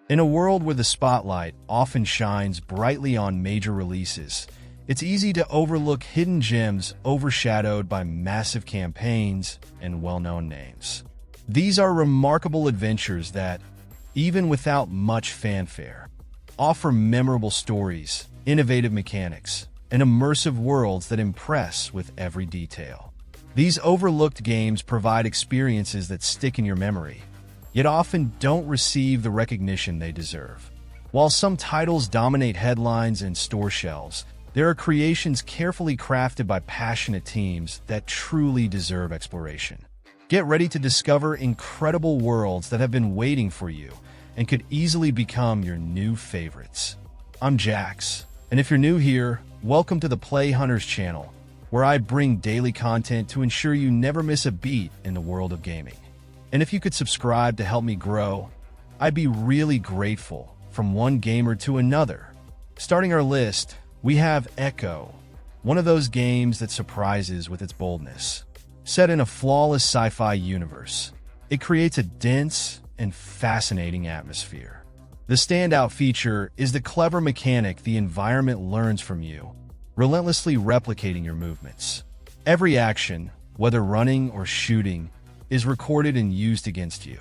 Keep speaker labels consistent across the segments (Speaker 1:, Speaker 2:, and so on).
Speaker 1: In a world where the spotlight often shines brightly on major releases, it's easy to overlook hidden gems overshadowed by massive campaigns and well-known names. These are remarkable adventures that, even without much fanfare, offer memorable stories, innovative mechanics, and immersive worlds that impress with every detail. These overlooked games provide experiences that stick in your memory, yet often don't receive the recognition they deserve. While some titles dominate headlines and store shelves, there are creations carefully crafted by passionate teams that truly deserve exploration. Get ready to discover incredible worlds that have been waiting for you and could easily become your new favorites. I'm Jax, and if you're new here, welcome to the Play Hunters channel, where I bring daily content to ensure you never miss a beat in the world of gaming. And if you could subscribe to help me grow, I'd be really grateful. From one gamer to another. Starting our list, we have Echo, one of those games that surprises with its boldness. Set in a flawless sci-fi universe, it creates a dense and fascinating atmosphere. The standout feature is the clever mechanic the environment learns from you, relentlessly replicating your movements. Every action, whether running or shooting, is recorded and used against you.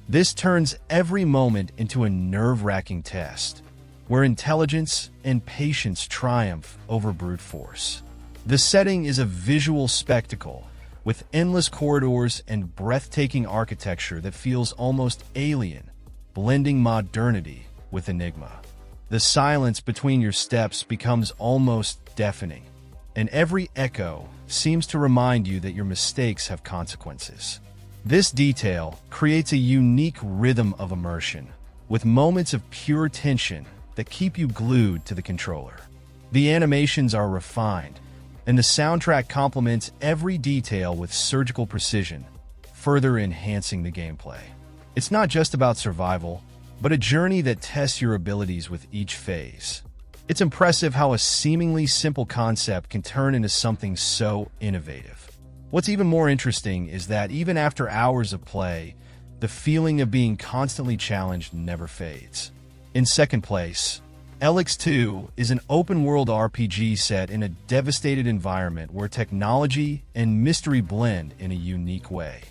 Speaker 1: This turns every moment into a nerve-wracking test, where intelligence and patience triumph over brute force. The setting is a visual spectacle, with endless corridors and breathtaking architecture that feels almost alien, blending modernity with enigma. The silence between your steps becomes almost deafening, and every echo seems to remind you that your mistakes have consequences. This detail creates a unique rhythm of immersion, with moments of pure tension that keep you glued to the controller. The animations are refined, and the soundtrack complements every detail with surgical precision, further enhancing the gameplay. It's not just about survival, but a journey that tests your abilities with each phase. It's impressive how a seemingly simple concept can turn into something so innovative. What's even more interesting is that even after hours of play, the feeling of being constantly challenged never fades. In second place, Elex 2 is an open-world RPG set in a devastated environment where technology and mystery blend in a unique way.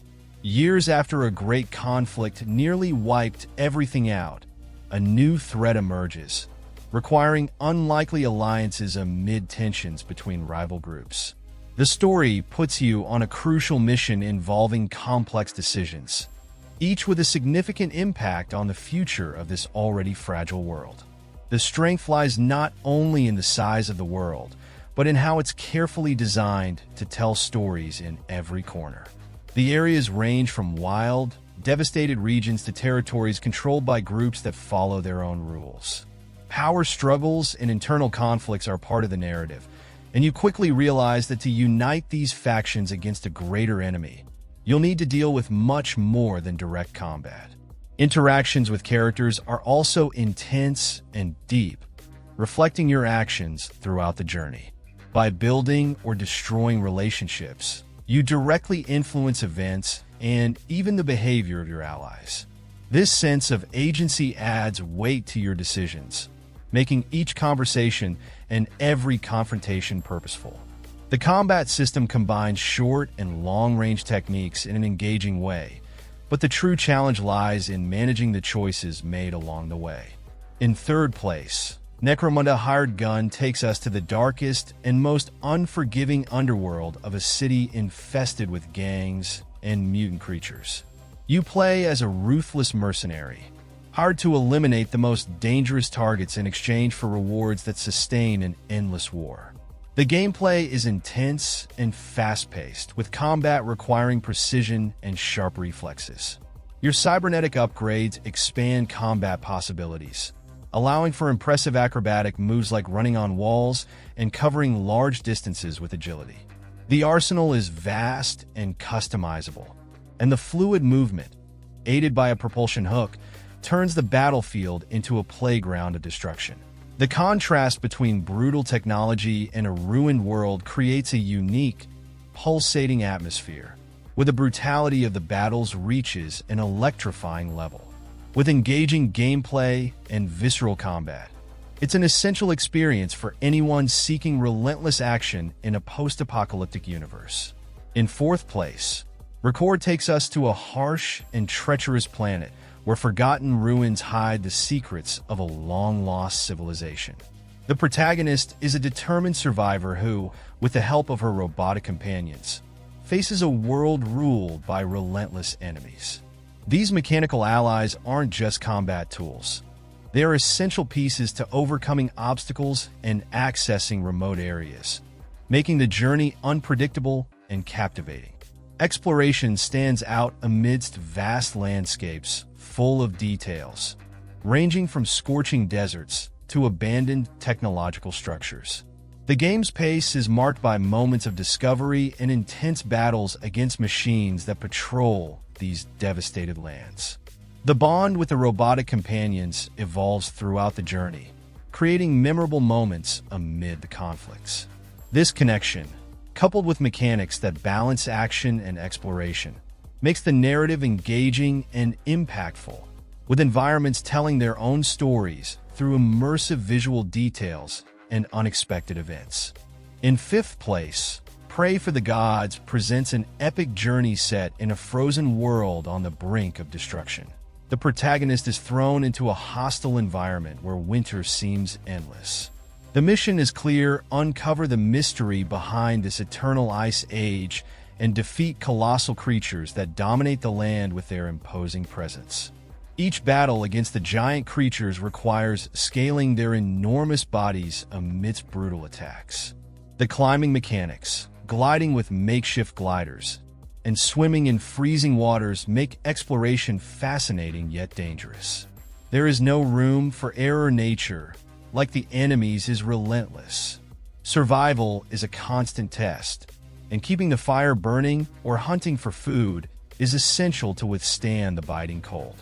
Speaker 1: Years after a great conflict nearly wiped everything out, a new threat emerges, requiring unlikely alliances amid tensions between rival groups. The story puts you on a crucial mission involving complex decisions, each with a significant impact on the future of this already fragile world. The strength lies not only in the size of the world, but in how it's carefully designed to tell stories in every corner. The areas range from wild, devastated regions to territories controlled by groups that follow their own rules. Power struggles and internal conflicts are part of the narrative, and you quickly realize that to unite these factions against a greater enemy, you'll need to deal with much more than direct combat. Interactions with characters are also intense and deep, reflecting your actions throughout the journey. By building or destroying relationships, you directly influence events and even the behavior of your allies. This sense of agency adds weight to your decisions, making each conversation and every confrontation purposeful. The combat system combines short and long-range techniques in an engaging way, but the true challenge lies in managing the choices made along the way. In third place, Necromunda Hired Gun takes us to the darkest and most unforgiving underworld of a city infested with gangs and mutant creatures. You play as a ruthless mercenary, hired to eliminate the most dangerous targets in exchange for rewards that sustain an endless war. The gameplay is intense and fast-paced, with combat requiring precision and sharp reflexes. Your cybernetic upgrades expand combat possibilities, allowing for impressive acrobatic moves like running on walls and covering large distances with agility. The arsenal is vast and customizable, and the fluid movement, aided by a propulsion hook, turns the battlefield into a playground of destruction. The contrast between brutal technology and a ruined world creates a unique, pulsating atmosphere, where the brutality of the battles reaches an electrifying level. with engaging gameplay and visceral combat. It's an essential experience for anyone seeking relentless action in a post-apocalyptic universe. In fourth place, Recore takes us to a harsh and treacherous planet where forgotten ruins hide the secrets of a long-lost civilization. The protagonist is a determined survivor who, with the help of her robotic companions, faces a world ruled by relentless enemies. These mechanical allies aren't just combat tools. They are essential pieces to overcoming obstacles and accessing remote areas, making the journey unpredictable and captivating. Exploration stands out amidst vast landscapes full of details, ranging from scorching deserts to abandoned technological structures. The game's pace is marked by moments of discovery and intense battles against machines that patrol these devastated lands. The bond with the robotic companions evolves throughout the journey, creating memorable moments amid the conflicts. This connection, coupled with mechanics that balance action and exploration, makes the narrative engaging and impactful, with environments telling their own stories through immersive visual details and unexpected events. In fifth place, Pray for the Gods presents an epic journey set in a frozen world on the brink of destruction. The protagonist is thrown into a hostile environment where winter seems endless. The mission is clear: uncover the mystery behind this eternal ice age and defeat colossal creatures that dominate the land with their imposing presence. Each battle against the giant creatures requires scaling their enormous bodies amidst brutal attacks. The climbing mechanics, gliding with makeshift gliders, and swimming in freezing waters make exploration fascinating yet dangerous. There is no room for error. Nature, like the enemies, is relentless. Survival is a constant test, and keeping the fire burning or hunting for food is essential to withstand the biting cold.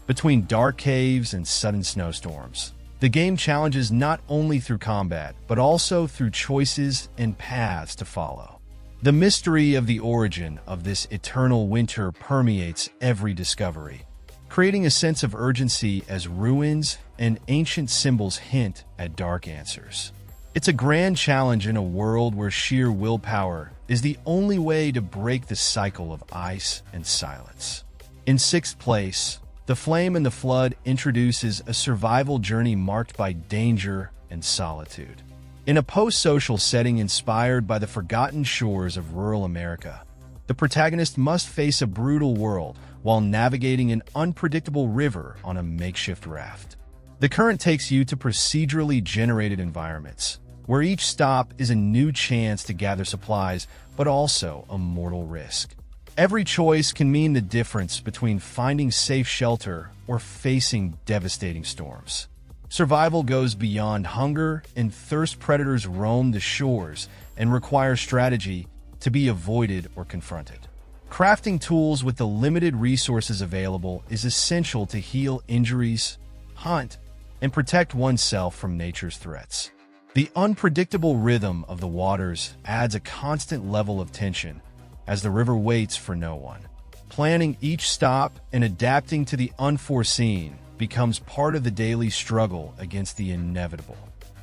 Speaker 1: Between dark caves and sudden snowstorms, the game challenges not only through combat, but also through choices and paths to follow. The mystery of the origin of this eternal winter permeates every discovery, creating a sense of urgency as ruins and ancient symbols hint at dark answers. It's a grand challenge in a world where sheer willpower is the only way to break the cycle of ice and silence. In sixth place, The Flame and the Flood introduces a survival journey marked by danger and solitude. In a post-social setting inspired by the forgotten shores of rural America, the protagonist must face a brutal world while navigating an unpredictable river on a makeshift raft. The current takes you to procedurally generated environments, where each stop is a new chance to gather supplies, but also a mortal risk. Every choice can mean the difference between finding safe shelter or facing devastating storms. Survival goes beyond hunger and thirst. Predators roam the shores and require strategy to be avoided or confronted. Crafting tools with the limited resources available is essential to heal injuries, hunt, and protect oneself from nature's threats. The unpredictable rhythm of the waters adds a constant level of tension as the river waits for no one. Planning each stop and adapting to the unforeseen becomes part of the daily struggle against the inevitable.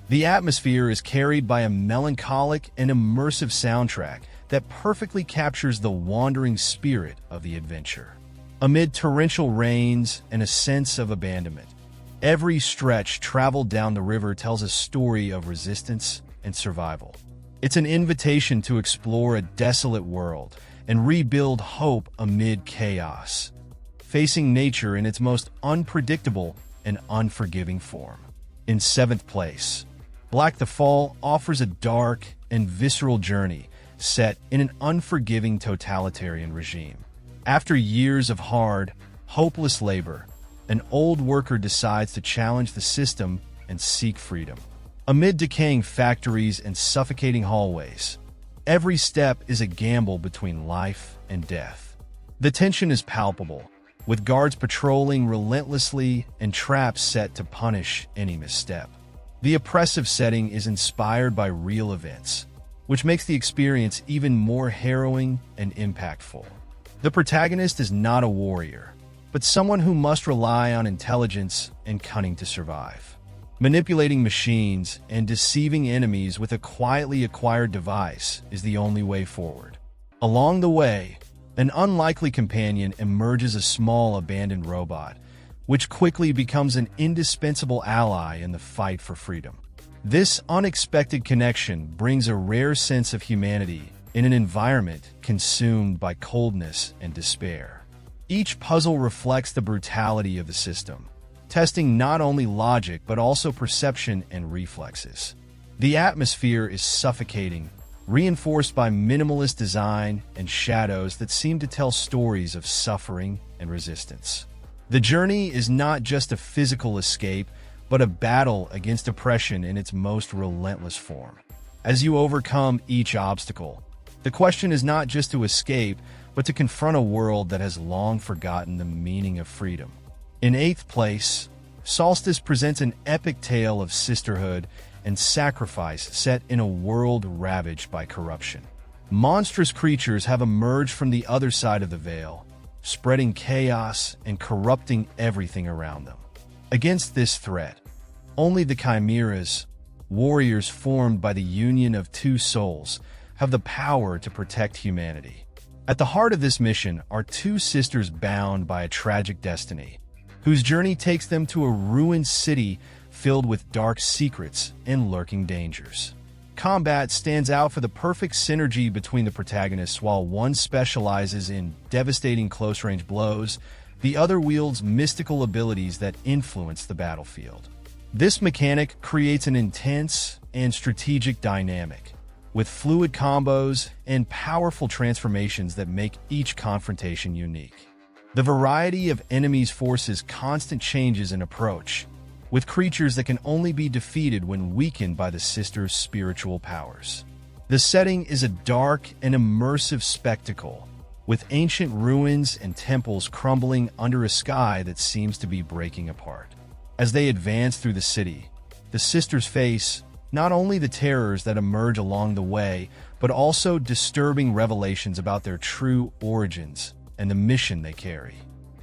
Speaker 1: The atmosphere is carried by a melancholic and immersive soundtrack that perfectly captures the wandering spirit of the adventure. Amid torrential rains and a sense of abandonment, every stretch traveled down the river tells a story of resistance and survival. It's an invitation to explore a desolate world and rebuild hope amid chaos, facing nature in its most unpredictable and unforgiving form. In seventh place, Blacktail offers a dark and visceral journey set in an unforgiving totalitarian regime. After years of hard, hopeless labor, an old worker decides to challenge the system and seek freedom. Amid decaying factories and suffocating hallways, every step is a gamble between life and death. The tension is palpable, with guards patrolling relentlessly and traps set to punish any misstep. The oppressive setting is inspired by real events, which makes the experience even more harrowing and impactful. The protagonist is not a warrior. but someone who must rely on intelligence and cunning to survive. Manipulating machines and deceiving enemies with a quietly acquired device is the only way forward. Along the way, an unlikely companion emerges, a small abandoned robot, which quickly becomes an indispensable ally in the fight for freedom. This unexpected connection brings a rare sense of humanity in an environment consumed by coldness and despair. Each puzzle reflects the brutality of the system, testing not only logic but also perception and reflexes. The atmosphere is suffocating, reinforced by minimalist design and shadows that seem to tell stories of suffering and resistance. The journey is not just a physical escape, but a battle against oppression in its most relentless form. As you overcome each obstacle, the question is not just to escape, but to confront a world that has long forgotten the meaning of freedom. In 8th place, Soulstice presents an epic tale of sisterhood and sacrifice set in a world ravaged by corruption. Monstrous creatures have emerged from the other side of the veil, spreading chaos and corrupting everything around them. Against this threat, only the Chimeras, warriors formed by the union of two souls, have the power to protect humanity. At the heart of this mission are two sisters bound by a tragic destiny, whose journey takes them to a ruined city filled with dark secrets and lurking dangers. Combat stands out for the perfect synergy between the protagonists. While one specializes in devastating close-range blows, the other wields mystical abilities that influence the battlefield. This mechanic creates an intense and strategic dynamic, with fluid combos and powerful transformations that make each confrontation unique. The variety of enemies forces constant changes in approach, with creatures that can only be defeated when weakened by the sisters' spiritual powers. The setting is a dark and immersive spectacle, with ancient ruins and temples crumbling under a sky that seems to be breaking apart. As they advance through the city, the sisters face not only the terrors that emerge along the way, but also disturbing revelations about their true origins and the mission they carry.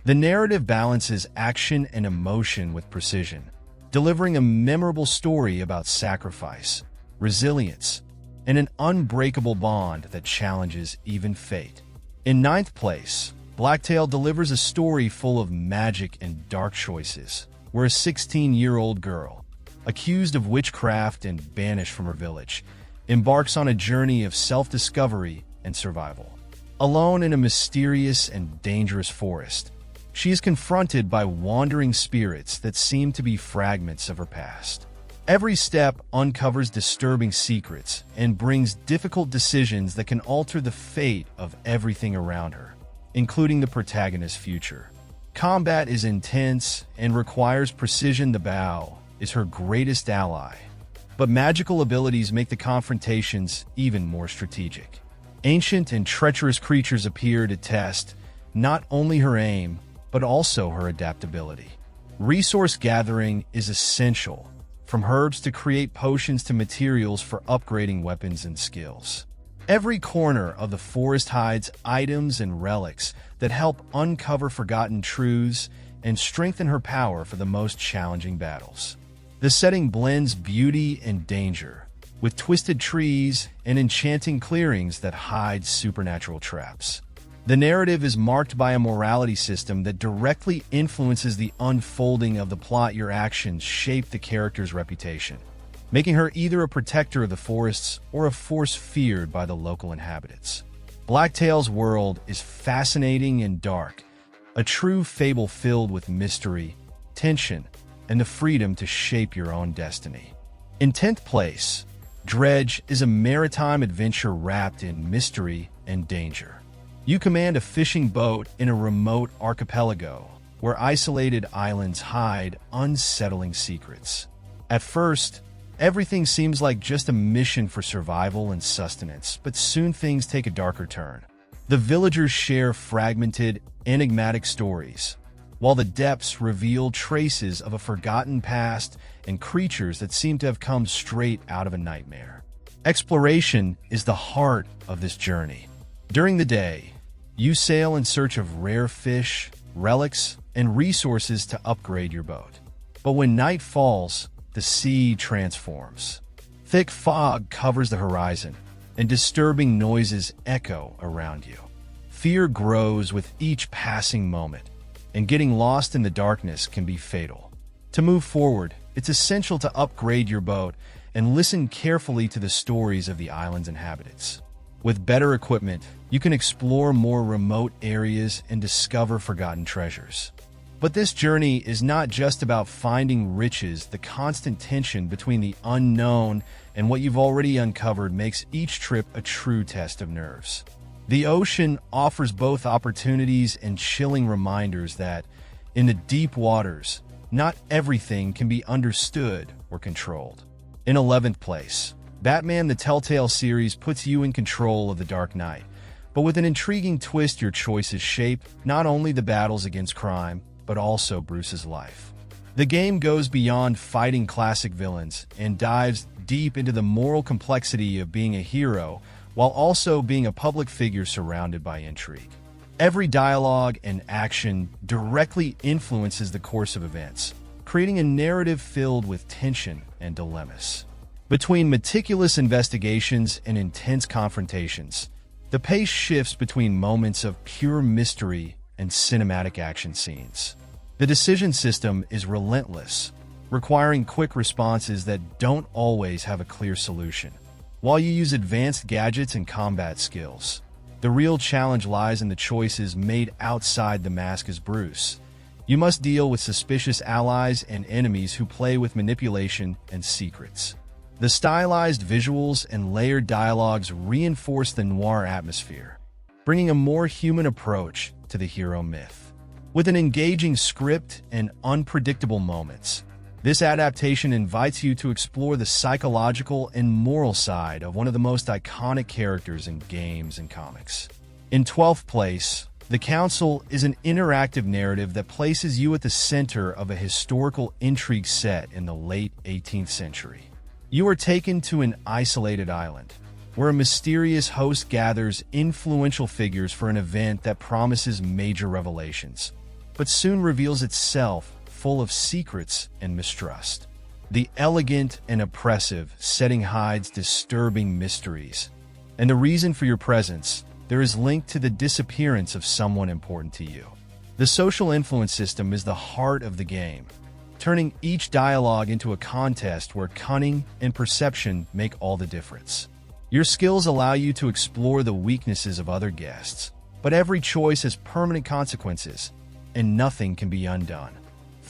Speaker 1: The narrative balances action and emotion with precision, delivering a memorable story about sacrifice, resilience, and an unbreakable bond that challenges even fate. In 9th place, Blacktail delivers a story full of magic and dark choices, where a 16-year-old girl, accused of witchcraft and banished from her village, embarks on a journey of self-discovery and survival. Alone in a mysterious and dangerous forest, she is confronted by wandering spirits that seem to be fragments of her past. Every step uncovers disturbing secrets and brings difficult decisions that can alter the fate of everything around her, including the protagonist's future. Combat is intense and requires precision. The bow is her greatest ally, but magical abilities make the confrontations even more strategic. Ancient and treacherous creatures appear to test not only her aim, but also her adaptability. Resource gathering is essential, from herbs to create potions to materials for upgrading weapons and skills. Every corner of the forest hides items and relics that help uncover forgotten truths and strengthen her power for the most challenging battles. The setting blends beauty and danger, with twisted trees and enchanting clearings that hide supernatural traps. The narrative is marked by a morality system that directly influences the unfolding of the plot. Your actions shape the character's reputation, making her either a protector of the forests or a force feared by the local inhabitants. Blacktail's world is fascinating and dark, a true fable filled with mystery, tension, and the freedom to shape your own destiny. In 10th place, Dredge is a maritime adventure wrapped in mystery and danger. You command a fishing boat in a remote archipelago where isolated islands hide unsettling secrets. At first, everything seems like just a mission for survival and sustenance, but soon things take a darker turn. The villagers share fragmented, enigmatic stories, while the depths reveal traces of a forgotten past and creatures that seem to have come straight out of a nightmare. Exploration is the heart of this journey. During the day, you sail in search of rare fish, relics, and resources to upgrade your boat. But when night falls, the sea transforms. Thick fog covers the horizon, and disturbing noises echo around you. Fear grows with each passing moment, and getting lost in the darkness can be fatal. To move forward, it's essential to upgrade your boat and listen carefully to the stories of the island's inhabitants. With better equipment, you can explore more remote areas and discover forgotten treasures. But this journey is not just about finding riches. The constant tension between the unknown and what you've already uncovered makes each trip a true test of nerves. The ocean offers both opportunities and chilling reminders that, in the deep waters, not everything can be understood or controlled. In 11th place, Batman the Telltale series puts you in control of the Dark Knight, but with an intriguing twist. Your choices shape not only the battles against crime, but also Bruce's life. The game goes beyond fighting classic villains and dives deep into the moral complexity of being a hero while also being a public figure surrounded by intrigue. Every dialogue and action directly influences the course of events, creating a narrative filled with tension and dilemmas. Between meticulous investigations and intense confrontations, the pace shifts between moments of pure mystery and cinematic action scenes. The decision system is relentless, requiring quick responses that don't always have a clear solution. While you use advanced gadgets and combat skills, the real challenge lies in the choices made outside the mask as Bruce. You must deal with suspicious allies and enemies who play with manipulation and secrets. The stylized visuals and layered dialogues reinforce the noir atmosphere, bringing a more human approach to the hero myth. With an engaging script and unpredictable moments, this adaptation invites you to explore the psychological and moral side of one of the most iconic characters in games and comics. In 12th place, The Council is an interactive narrative that places you at the center of a historical intrigue set in the late 18th century. You are taken to an isolated island, where a mysterious host gathers influential figures for an event that promises major revelations, but soon reveals itself full of secrets and mistrust. The elegant and oppressive setting hides disturbing mysteries, and the reason for your presence there is linked to the disappearance of someone important to you. The social influence system is the heart of the game, turning each dialogue into a contest where cunning and perception make all the difference. Your skills allow you to explore the weaknesses of other guests, but every choice has permanent consequences, and nothing can be undone.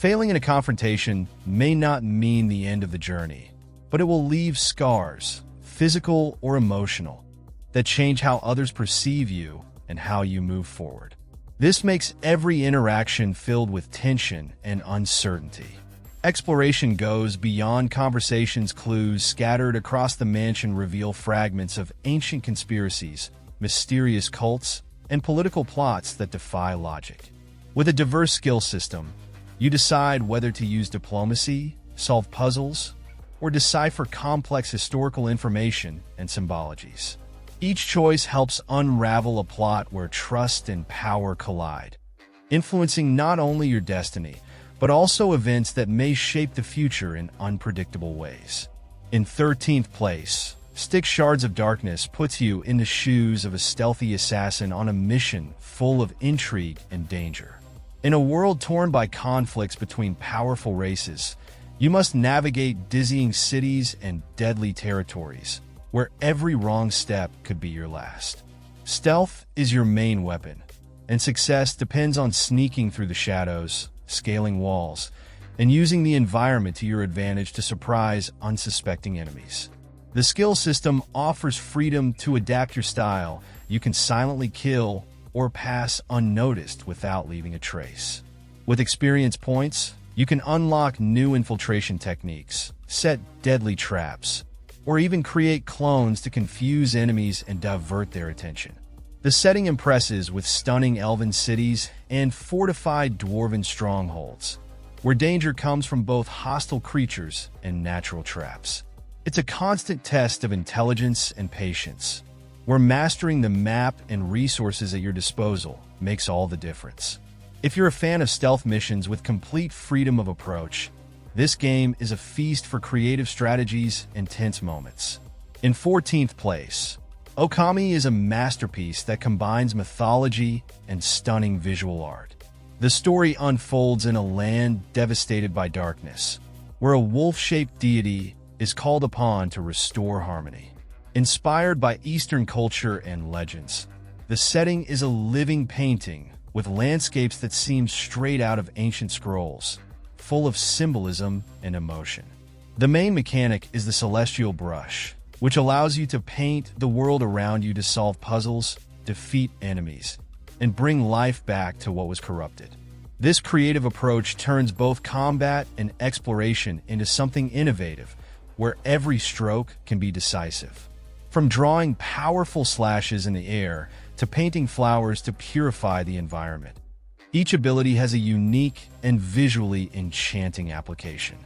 Speaker 1: Failing in a confrontation may not mean the end of the journey, but it will leave scars, physical or emotional, that change how others perceive you and how you move forward. This makes every interaction filled with tension and uncertainty. Exploration goes beyond conversations. Clues scattered across the mansion reveal fragments of ancient conspiracies, mysterious cults, and political plots that defy logic. With a diverse skill system, you decide whether to use diplomacy, solve puzzles, or decipher complex historical information and symbologies. Each choice helps unravel a plot where trust and power collide, influencing not only your destiny, but also events that may shape the future in unpredictable ways. In 13th place, Styx Shards of Darkness puts you in the shoes of a stealthy assassin on a mission full of intrigue and danger. In a world torn by conflicts between powerful races, you must navigate dizzying cities and deadly territories, where every wrong step could be your last. Stealth is your main weapon, and success depends on sneaking through the shadows, scaling walls, and using the environment to your advantage to surprise unsuspecting enemies. The skill system offers freedom to adapt your style. You can silently kill or pass unnoticed without leaving a trace. With experience points, you can unlock new infiltration techniques, set deadly traps, or even create clones to confuse enemies and divert their attention. The setting impresses with stunning elven cities and fortified dwarven strongholds, where danger comes from both hostile creatures and natural traps. It's a constant test of intelligence and patience, where mastering the map and resources at your disposal makes all the difference. If you're a fan of stealth missions with complete freedom of approach, this game is a feast for creative strategies and tense moments. In 14th place, Okami is a masterpiece that combines mythology and stunning visual art. The story unfolds in a land devastated by darkness, where a wolf-shaped deity is called upon to restore harmony. Inspired by Eastern culture and legends, the setting is a living painting with landscapes that seem straight out of ancient scrolls, full of symbolism and emotion. The main mechanic is the celestial brush, which allows you to paint the world around you to solve puzzles, defeat enemies, and bring life back to what was corrupted. This creative approach turns both combat and exploration into something innovative, where every stroke can be decisive. From drawing powerful slashes in the air to painting flowers to purify the environment, each ability has a unique and visually enchanting application.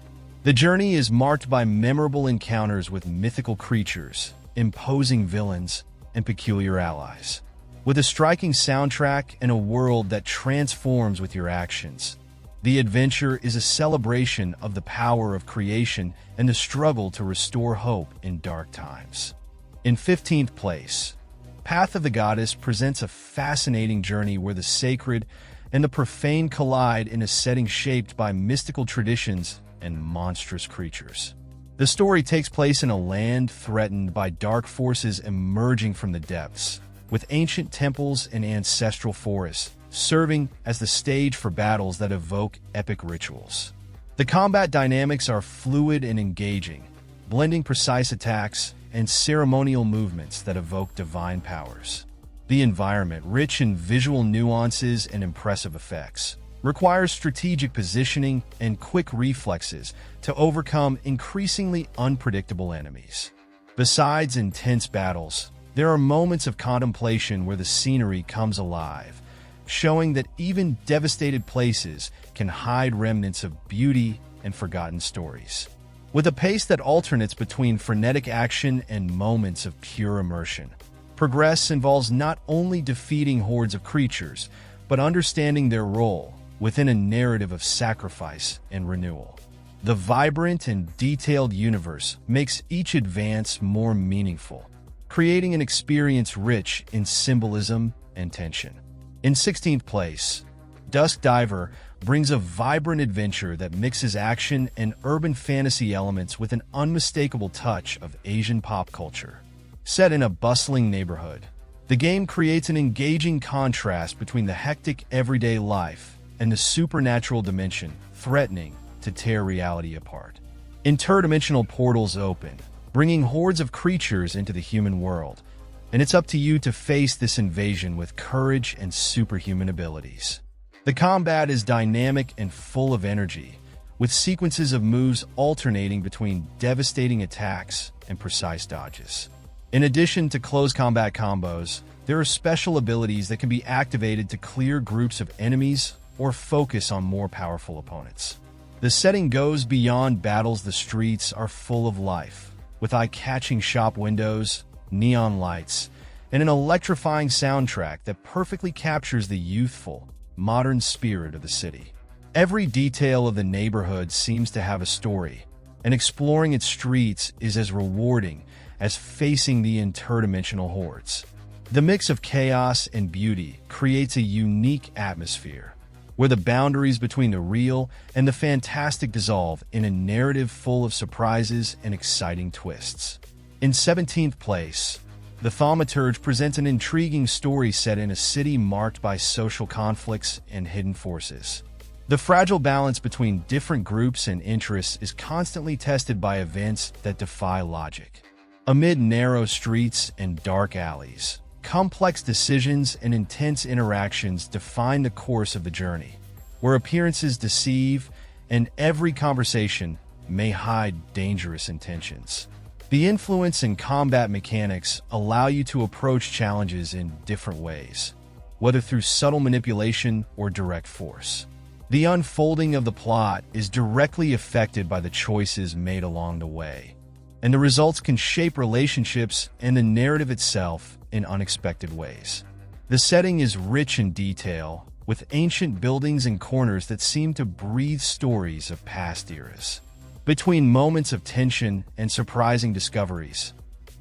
Speaker 1: The journey is marked by memorable encounters with mythical creatures, imposing villains, and peculiar allies. With a striking soundtrack and a world that transforms with your actions, the adventure is a celebration of the power of creation and the struggle to restore hope in dark times. In 15th place, Path of the Goddess presents a fascinating journey where the sacred and the profane collide in a setting shaped by mystical traditions and monstrous creatures. The story takes place in a land threatened by dark forces emerging from the depths, with ancient temples and ancestral forests serving as the stage for battles that evoke epic rituals. The combat dynamics are fluid and engaging, blending precise attacks and ceremonial movements that evoke divine powers. The environment, rich in visual nuances and impressive effects, requires strategic positioning and quick reflexes to overcome increasingly unpredictable enemies. Besides intense battles, there are moments of contemplation where the scenery comes alive, showing that even devastated places can hide remnants of beauty and forgotten stories. With a pace that alternates between frenetic action and moments of pure immersion, progress involves not only defeating hordes of creatures, but understanding their role within a narrative of sacrifice and renewal. The vibrant and detailed universe makes each advance more meaningful, creating an experience rich in symbolism and tension. In 16th place, Dusk Diver brings a vibrant adventure that mixes action and urban fantasy elements with an unmistakable touch of Asian pop culture. Set in a bustling neighborhood, the game creates an engaging contrast between the hectic everyday life and the supernatural dimension threatening to tear reality apart. Interdimensional portals open, bringing hordes of creatures into the human world, and it's up to you to face this invasion with courage and superhuman abilities. The combat is dynamic and full of energy, with sequences of moves alternating between devastating attacks and precise dodges. In addition to close combat combos, there are special abilities that can be activated to clear groups of enemies or focus on more powerful opponents. The setting goes beyond battles. The streets are full of life, with eye-catching shop windows, neon lights, and an electrifying soundtrack that perfectly captures the youthful, modern spirit of the city. Every detail of the neighborhood seems to have a story, and exploring its streets is as rewarding as facing the interdimensional hordes. The mix of chaos and beauty creates a unique atmosphere, where the boundaries between the real and the fantastic dissolve in a narrative full of surprises and exciting twists. In 17th place, the Thaumaturge presents an intriguing story set in a city marked by social conflicts and hidden forces. The fragile balance between different groups and interests is constantly tested by events that defy logic. Amid narrow streets and dark alleys, complex decisions and intense interactions define the course of the journey, where appearances deceive and every conversation may hide dangerous intentions. The influence and combat mechanics allow you to approach challenges in different ways, whether through subtle manipulation or direct force. The unfolding of the plot is directly affected by the choices made along the way, and the results can shape relationships and the narrative itself in unexpected ways. The setting is rich in detail, with ancient buildings and corners that seem to breathe stories of past eras. Between moments of tension and surprising discoveries,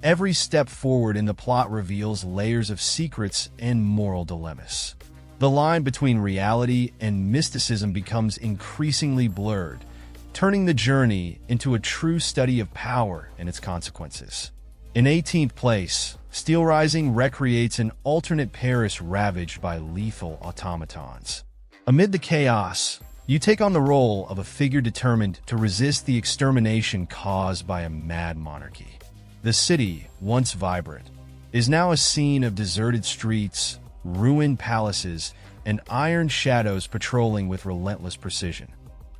Speaker 1: every step forward in the plot reveals layers of secrets and moral dilemmas. The line between reality and mysticism becomes increasingly blurred, turning the journey into a true study of power and its consequences. In 18th place, Steelrising recreates an alternate Paris ravaged by lethal automatons. Amid the chaos, you take on the role of a figure determined to resist the extermination caused by a mad monarchy. The city, once vibrant, is now a scene of deserted streets, ruined palaces, and iron shadows patrolling with relentless precision.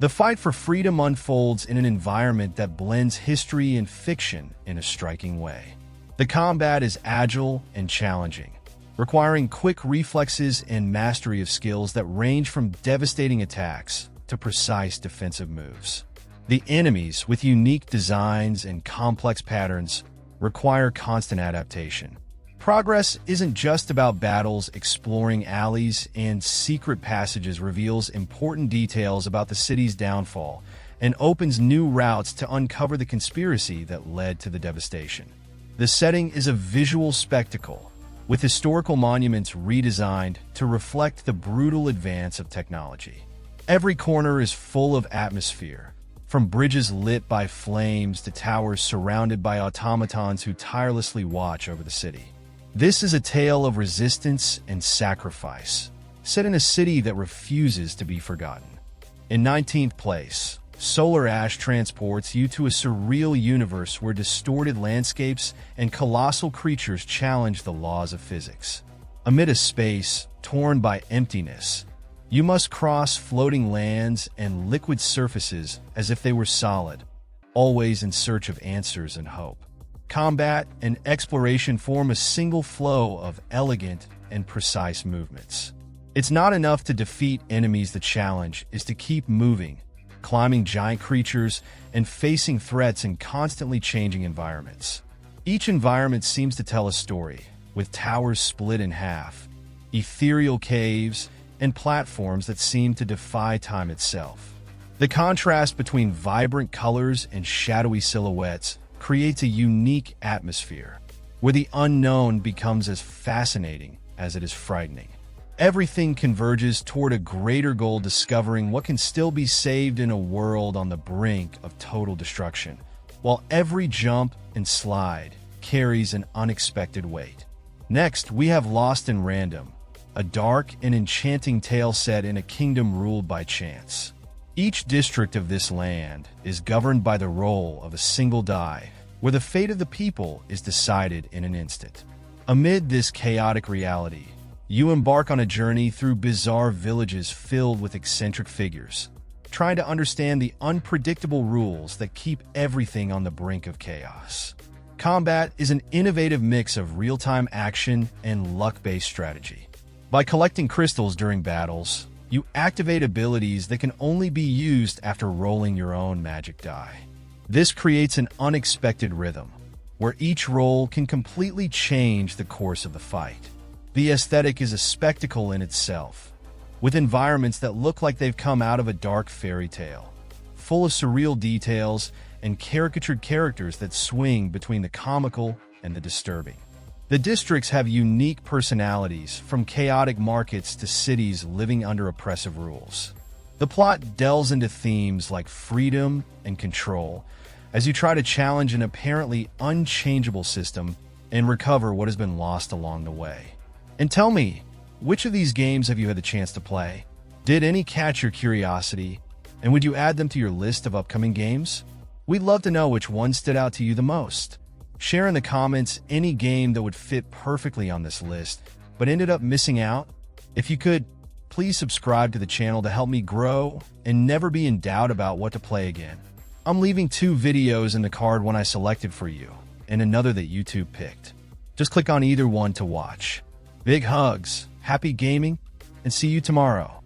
Speaker 1: The fight for freedom unfolds in an environment that blends history and fiction in a striking way. The combat is agile and challenging, requiring quick reflexes and mastery of skills that range from devastating attacks to precise defensive moves. The enemies, with unique designs and complex patterns, require constant adaptation. Progress isn't just about battles. Exploring alleys and secret passages reveals important details about the city's downfall and opens new routes to uncover the conspiracy that led to the devastation. The setting is a visual spectacle, with historical monuments redesigned to reflect the brutal advance of technology. Every corner is full of atmosphere, from bridges lit by flames to towers surrounded by automatons who tirelessly watch over the city. This is a tale of resistance and sacrifice, set in a city that refuses to be forgotten. In 19th place, Solar Ash transports you to a surreal universe where distorted landscapes and colossal creatures challenge the laws of physics. Amid a space torn by emptiness, you must cross floating lands and liquid surfaces as if they were solid, always in search of answers and hope. Combat and exploration form a single flow of elegant and precise movements. It's not enough to defeat enemies. The challenge is to keep moving, climbing giant creatures and facing threats in constantly changing environments. Each environment seems to tell a story, with towers split in half, ethereal caves, and platforms that seem to defy time itself. The contrast between vibrant colors and shadowy silhouettes creates a unique atmosphere, where the unknown becomes as fascinating as it is frightening. Everything converges toward a greater goal: discovering what can still be saved in a world on the brink of total destruction, while every jump and slide carries an unexpected weight. Next, we have Lost in Random, a dark and enchanting tale set in a kingdom ruled by chance. Each district of this land is governed by the roll of a single die, where the fate of the people is decided in an instant. Amid this chaotic reality, you embark on a journey through bizarre villages filled with eccentric figures, trying to understand the unpredictable rules that keep everything on the brink of chaos. Combat is an innovative mix of real-time action and luck-based strategy. By collecting crystals during battles, you activate abilities that can only be used after rolling your own magic die. This creates an unexpected rhythm, where each roll can completely change the course of the fight. The aesthetic is a spectacle in itself, with environments that look like they've come out of a dark fairy tale, full of surreal details and caricatured characters that swing between the comical and the disturbing. The districts have unique personalities, from chaotic markets to cities living under oppressive rules. The plot delves into themes like freedom and control as you try to challenge an apparently unchangeable system and recover what has been lost along the way. And tell me, which of these games have you had the chance to play? Did any catch your curiosity? And would you add them to your list of upcoming games? We'd love to know which one stood out to you the most. Share in the comments any game that would fit perfectly on this list, but ended up missing out. If you could, please subscribe to the channel to help me grow and never be in doubt about what to play again. I'm leaving 2 videos in the card, one I selected for you, and another that YouTube picked. Just click on either one to watch. Big hugs, happy gaming, and see you tomorrow.